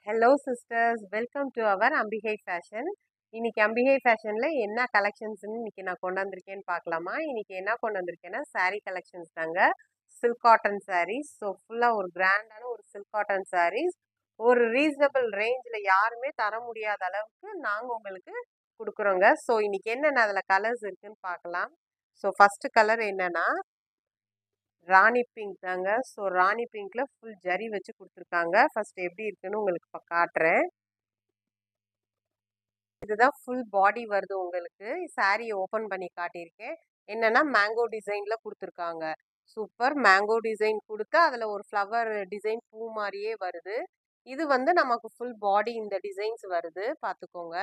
Hello sisters, welcome to our Ambigai fashion. இன்னைக்கு அம்பிகை ஃபேஷனில் என்ன கலெக்ஷன்ஸ்னு இன்னைக்கு நான் கொண்டு வந்திருக்கேன்னு பார்க்கலாமா? இன்னைக்கு என்ன கொண்டு வந்திருக்கேன்னா saree கலெக்ஷன்ஸ் தாங்க. Silk cotton sarees. ஸோ ஃபுல்லாக ஒரு கிராண்டான ஒரு சில்க் காட்டன் sarees. ஒரு ரீசனபிள் ரேஞ்சில் யாருமே தர முடியாத அளவுக்கு நாங்கள் உங்களுக்கு கொடுக்குறோங்க. ஸோ இன்னைக்கு என்னென்ன அதில் கலர்ஸ் இருக்குன்னு பார்க்கலாம். ஸோ ஃபஸ்ட்டு கலர் என்னன்னா ராணி பிங்க் தாங்க. ஸோ ராணி பிங்க்ல ஃபுல் ஜரி வச்சு கொடுத்துருக்காங்க. ஃபர்ஸ்ட் எப்படி இருக்குன்னு உங்களுக்கு இப்போ காட்டுறேன். இதுதான் ஃபுல் பாடி வருது உங்களுக்கு. சாரியை ஓப்பன் பண்ணி காட்டியிருக்கேன். என்னன்னா மேங்கோ டிசைன்ல கொடுத்துருக்காங்க. சூப்பர் மேங்கோ டிசைன் கொடுத்து அதில் ஒரு ஃப்ளவர் டிசைன் பூ மாதிரியே வருது. இது வந்து நமக்கு ஃபுல் பாடி இந்த டிசைன்ஸ் வருது பார்த்துக்கோங்க.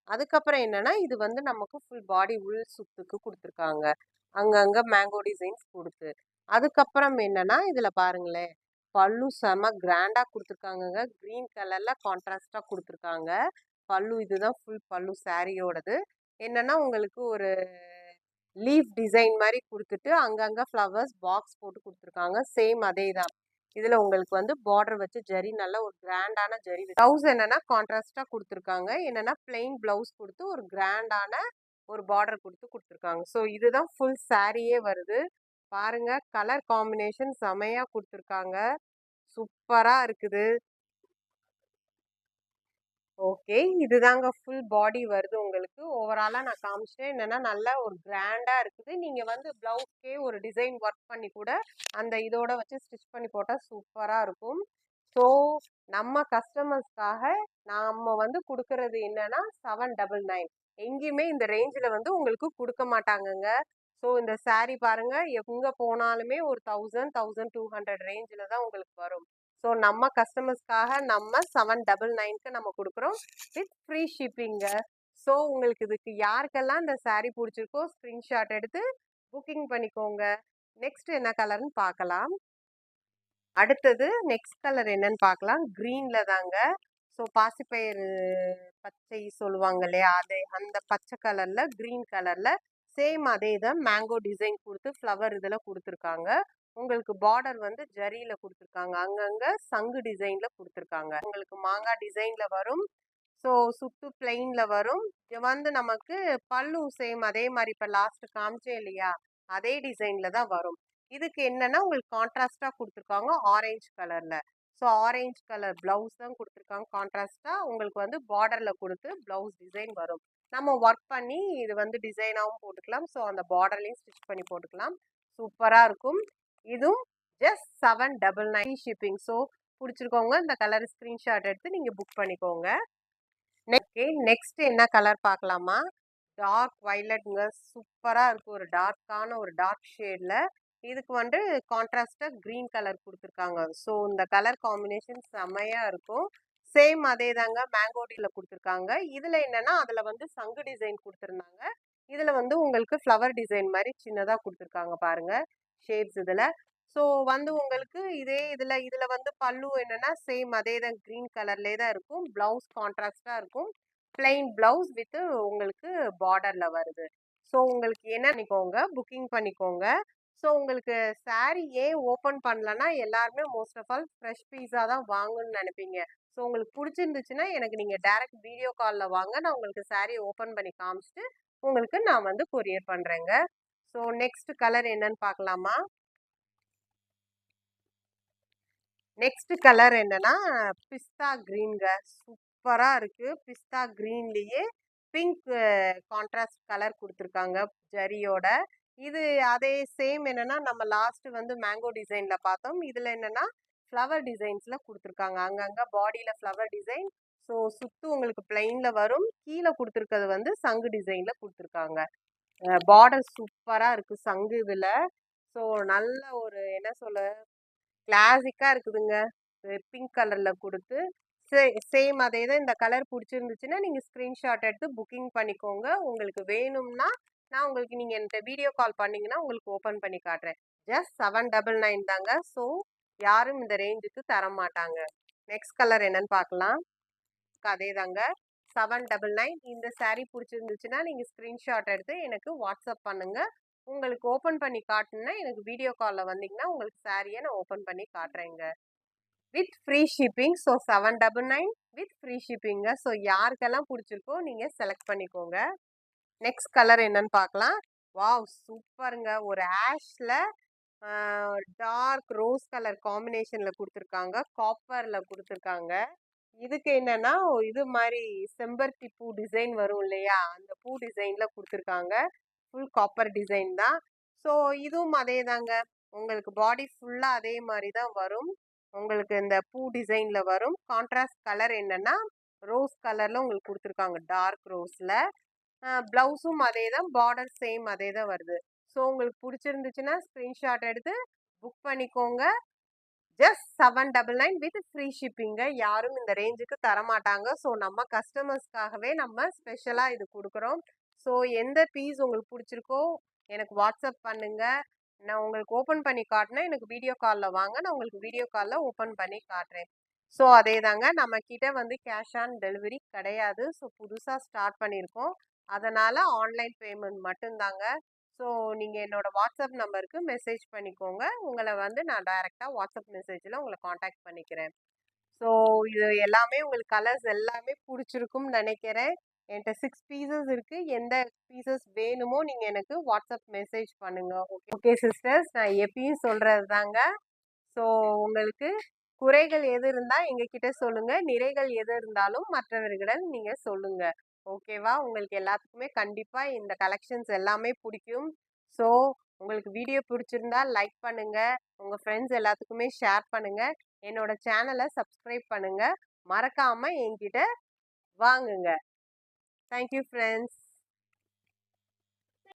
அதுக்கப்புறம் என்னன்னா இது வந்து நமக்கு ஃபுல் பாடி உள் சுத்துக்கு கொடுத்துருக்காங்க. அங்கங்க மேங்கோ டிசைன்ஸ் கொடுத்து. அதுக்கப்புறம் என்னன்னா இதுல பாருங்களேன், பல்லு செம கிராண்டா கொடுத்துருக்காங்கங்க. கிரீன் கலர்ல கான்ட்ராஸ்டா கொடுத்துருக்காங்க. பல்லு இதுதான் ஃபுல் பல்லு சாரியோடது. என்னன்னா உங்களுக்கு ஒரு லீஃப் டிசைன் மாதிரி கொடுத்துட்டு அங்கங்க ஃப்ளவர்ஸ் பாக்ஸ் போட்டு கொடுத்துருக்காங்க. சேம் அதே தான். இதுல உங்களுக்கு வந்து பார்டர் வச்சு ஜரி நல்ல ஒரு கிராண்டான ஜரி. பிளவுஸ் என்னன்னா கான்ட்ராஸ்டா கொடுத்துருக்காங்க. என்னன்னா பிளெயின் பிளவுஸ் கொடுத்து ஒரு கிராண்டான ஒரு பார்டர் கொடுத்து கொடுத்துருக்காங்க. ஸோ இதுதான் ஃபுல் சாரியே வருது. பாருங்க கலர் காம்பினேஷன் செமையா கொடுத்துருக்காங்க. சூப்பரா இருக்குது. ஓகே, இதுதாங்க ஃபுல் பாடி வருது உங்களுக்கு. ஓவராலா நான் காமிச்சிட்டேன். என்னன்னா நல்லா ஒரு கிராண்டா இருக்குது. நீங்க வந்து பிளவுஸ்க்கே ஒரு டிசைன் ஒர்க் பண்ணி கூட அந்த இதோட வச்சு ஸ்டிச் பண்ணி போட்டா சூப்பரா இருக்கும். ஸோ நம்ம கஸ்டமர்ஸ்க்காக நாம வந்து கொடுக்கறது என்னன்னா 799. எங்கேயுமே இந்த ரேஞ்சில் வந்து உங்களுக்கு கொடுக்க மாட்டாங்கங்க. ஸோ இந்த saree பாருங்க எங்க போனாலுமே ஒரு 1000 1200 ரேஞ்சில் தான் உங்களுக்கு வரும். ஸோ நம்ம கஸ்டமர்ஸ்க்காக நம்ம 799க்கு நம்ம கொடுக்குறோம் வித் ஃப்ரீ ஷிப்பிங்க. ஸோ உங்களுக்கு இதுக்கு யாருக்கெல்லாம் இந்த saree பிடிச்சிருக்கோ ஸ்க்ரீன்ஷாட் எடுத்து புக்கிங் பண்ணிக்கோங்க. நெக்ஸ்ட் என்ன கலர்னு பார்க்கலாம். அடுத்தது நெக்ஸ்ட் கலர் என்னன்னு பார்க்கலாம். கிரீன்ல தாங்க. ஸோ பாசிப்பயிறு பச்சை சொல்லுவாங்க இல்லையா, அதே அந்த பச்சை கலர்ல கிரீன் கலர்ல சேம் அதே தான் மேங்கோ டிசைன் கொடுத்து ஃப்ளவர் இதில் கொடுத்துருக்காங்க. உங்களுக்கு பார்டர் வந்து ஜரியில கொடுத்துருக்காங்க. அங்கங்க சங்கு டிசைன்ல கொடுத்துருக்காங்க. உங்களுக்கு மாங்காய் டிசைன்ல வரும். ஸோ சுத்து பிளெயின்ல வரும். இது வந்து நமக்கு பல்லு சேம் அதே மாதிரி இப்போ லாஸ்ட் காமிச்சேன் இல்லையா, அதே டிசைன்ல தான் வரும். இதுக்கு என்னன்னா உங்களுக்கு கான்ட்ராஸ்டா கொடுத்துருக்காங்க ஆரஞ்சு கலர்ல. ஸோ ஆரஞ்சு கலர் பிளவுஸ் தான் கொடுத்துருக்காங்க கான்ட்ராஸ்டா. உங்களுக்கு வந்து பார்டர்ல கொடுத்து பிளவுஸ் டிசைன் வரும். நம்ம ஒர்க் பண்ணி இது வந்து டிசைனாகவும் போட்டுக்கலாம். ஸோ அந்த பார்டர்லையும் ஸ்டிச் பண்ணி போட்டுக்கலாம். சூப்பரா இருக்கும். இதுவும் ஜஸ்ட் 799 ஷிப்பிங். ஸோ பிடிச்சிருக்கோங்க இந்த கலர் ஸ்கிரீன்ஷாட் எடுத்து நீங்க புக் பண்ணிக்கோங்க. நெக்ஸ்ட் என்ன கலர் பார்க்கலாமா? டார்க் வயலட்ங்க. சூப்பரா இருக்கு. ஒரு டார்க்கான ஒரு டார்க் ஷேட்ல இதுக்கு வந்து கான்ட்ராஸ்டா கிரீன் கலர் கொடுத்துருக்காங்க. ஸோ இந்த கலர் காம்பினேஷன் செமையா இருக்கும். சேம் அதே தாங்க மேங்கோடியில கொடுத்துருக்காங்க. இதுல என்னன்னா அதுல வந்து சங்கு டிசைன் கொடுத்துருந்தாங்க. இதுல வந்து உங்களுக்கு ஃப்ளவர் டிசைன் மாதிரி சின்னதா கொடுத்துருக்காங்க பாருங்க ஷேப்ஸ் இதுல. ஸோ வந்து உங்களுக்கு இதே இதுல இதுல வந்து பல்லு என்னன்னா சேம் அதே தான் கிரீன் கலர்லேயே தான் இருக்கும். பிளவுஸ் கான்ட்ராஸ்டா இருக்கும். பிளெயின் பிளவுஸ் வித் உங்களுக்கு பார்டர்ல வருது. ஸோ உங்களுக்கு என்ன பண்ணிக்கோங்க, புக்கிங் பண்ணிக்கோங்க. ஸோ உங்களுக்கு saree ஏன் ஓப்பன் பண்ணலன்னா எல்லாருமே மோஸ்ட் ஆஃப் ஆல் ஃப்ரெஷ் பீஸாக தான் வாங்கணும்னு நினைப்பீங்க. ஸோ உங்களுக்கு பிடிச்சிருந்துச்சுன்னா எனக்கு நீங்கள் டைரக்ட் வீடியோ காலில் வாங்க. நான் உங்களுக்கு saree ஓப்பன் பண்ணி காமிச்சிட்டு உங்களுக்கு நான் வந்து கொரியர் பண்ணுறேங்க. ஸோ நெக்ஸ்ட் கலர் என்னன்னு பார்க்கலாமா? நெக்ஸ்ட் கலர் என்னன்னா பிஸ்தா கிரீன்ங்க. சூப்பரா இருக்கு. பிஸ்தா கிரீன்லயே பிங்க் கான்ட்ராஸ்ட் கலர் கொடுத்துருக்காங்க ஜரியோட. இது அதே சேம் என்னன்னா நம்ம லாஸ்ட் வந்து மேங்கோ டிசைன்ல பார்த்தோம். இதுல என்னன்னா ஃப்ளவர் டிசைன்ஸ்ல கொடுத்துருக்காங்க. அங்கங்க பாடியில ஃப்ளவர் டிசைன். ஸோ சுத்து உங்களுக்கு பிளெயின்ல வரும். கீழே கொடுத்துருக்கிறது வந்து சங்கு டிசைன்ல கொடுத்துருக்காங்க. பார்டர் சூப்பரா இருக்கு சங்கு இதுல. ஸோ நல்ல ஒரு என்ன சொல்ல கிளாசிக்கா இருக்குதுங்க. பிங்க் கலர்ல கொடுத்து சேம் அதே தான். இந்த கலர் பிடிச்சிருந்துச்சுன்னா நீங்க ஸ்கிரீன்ஷாட் எடுத்து புக்கிங் பண்ணிக்கோங்க. உங்களுக்கு வேணும்னா நான் உங்களுக்கு நீங்க என்கிட்ட வீடியோ கால் பண்ணீங்கன்னா உங்களுக்கு ஓப்பன் பண்ணி காட்டுறேன். ஜஸ்ட் 799 தாங்க. ஸோ யாரும் இந்த ரேஞ்சுக்கு தர மாட்டாங்க. நெக்ஸ்ட் கலர் என்னன்னு பார்க்கலாம். அதே தாங்க 799. இந்த saree பிடிச்சிருந்துச்சுன்னா நீங்க ஸ்கிரீன்ஷாட் எடுத்து எனக்கு வாட்ஸ்அப் பண்ணுங்க. உங்களுக்கு ஓப்பன் பண்ணி காட்டணும்னா எனக்கு வீடியோ காலில் வந்தீங்கன்னா உங்களுக்கு சாரியை நான் ஓப்பன் பண்ணி காட்டுறேங்க with free shipping. So 799 with free ஷிப்பிங்க. ஸோ யாருக்கெல்லாம் பிடிச்சிருக்கோ நீங்கள் செலக்ட் பண்ணிக்கோங்க. நெக்ஸ்ட் கலர் என்னன்னு பார்க்கலாம். வாவ் சூப்பருங்க. ஒரு ஆஷ்ல டார்க் ரோஸ் கலர் காம்பினேஷன்ல கொடுத்துருக்காங்க, காப்பர்ல கொடுத்துருக்காங்க. இதுக்கு என்னன்னா இது மாதிரி செம்பருத்தி பூ டிசைன் வரும் இல்லையா, அந்த பூ டிசைன்ல கொடுத்துருக்காங்க. ஃபுல் காப்பர் டிசைன் தான். ஸோ இதுவும் அதே தாங்க, உங்களுக்கு பாடி ஃபுல்லா அதே மாதிரி தான் வரும். உங்களுக்கு இந்த பூ டிசைன்ல வரும். கான்ட்ராஸ்ட் கலர் என்னன்னா ரோஸ் கலர்ல உங்களுக்கு கொடுத்துருக்காங்க, டார்க் ரோஸ்ல. பிளவுஸும் அதே தான், பார்டர் சேம் அதே தான் வருது. ஸோ உங்களுக்கு பிடிச்சிருந்துச்சுன்னா ஸ்க்ரீன்ஷாட் எடுத்து புக் பண்ணிக்கோங்க. ஜஸ்ட் 799 வித் ஃப்ரீ ஷிப்பிங்க. யாரும் இந்த ரேஞ்சுக்கு தரமாட்டாங்க. ஸோ நம்ம கஸ்டமர்ஸ்க்காகவே நம்ம ஸ்பெஷலாக இது கொடுக்குறோம். ஸோ எந்த பீஸ் உங்களுக்கு பிடிச்சிருக்கோ எனக்கு வாட்ஸ்அப் பண்ணுங்க. நான் உங்களுக்கு ஓப்பன் பண்ணி காட்டினேன். எனக்கு வீடியோ காலில் வாங்க, நான் உங்களுக்கு வீடியோ காலில் ஓப்பன் பண்ணி காட்டுறேன். ஸோ அதே தாங்க, நம்ம கிட்ட வந்து கேஷ் ஆன் டெலிவரி கிடையாது. ஸோ புதுசாக ஸ்டார்ட் பண்ணியிருக்கோம், அதனால ஆன்லைன் பேமெண்ட் மட்டும்தாங்க. ஸோ நீங்கள் என்னோட வாட்ஸ்அப் நம்பருக்கு மெசேஜ் பண்ணிக்கோங்க. உங்களை வந்து நான் டைரெக்டாக வாட்ஸ்அப் மெசேஜில் உங்களை காண்டாக்ட் பண்ணிக்கிறேன். ஸோ இது எல்லாமே உங்களுக்கு கலர்ஸ் எல்லாமே பிடிச்சிருக்கும்னு நினைக்கிறேன். என்கிட்ட 6 பீசஸ் இருக்குது. எந்த பீசஸ் வேணுமோ நீங்கள் எனக்கு வாட்ஸ்அப் மெசேஜ் பண்ணுங்க. ஓகே ஓகே சிஸ்டர்ஸ், நான் எப்பயும் சொல்கிறது தாங்க. ஸோ உங்களுக்கு குறைகள் எது இருந்தால் எங்ககிட்ட சொல்லுங்கள், நிறைகள் எது இருந்தாலும் மற்றவர்களிடம் நீங்கள் சொல்லுங்கள். ஓகேவா? உங்களுக்கு எல்லாத்துக்குமே கண்டிப்பாக இந்த கலெக்ஷன்ஸ் எல்லாமே பிடிக்கும். ஸோ உங்களுக்கு வீடியோ பிடிச்சிருந்தா லைக் பண்ணுங்கள், உங்கள் ஃப்ரெண்ட்ஸ் எல்லாத்துக்குமே ஷேர் பண்ணுங்கள், என்னோட சேனலை சப்ஸ்கிரைப் பண்ணுங்கள், மறக்காமல் என்கிட்ட வாங்குங்க. Thank you friends.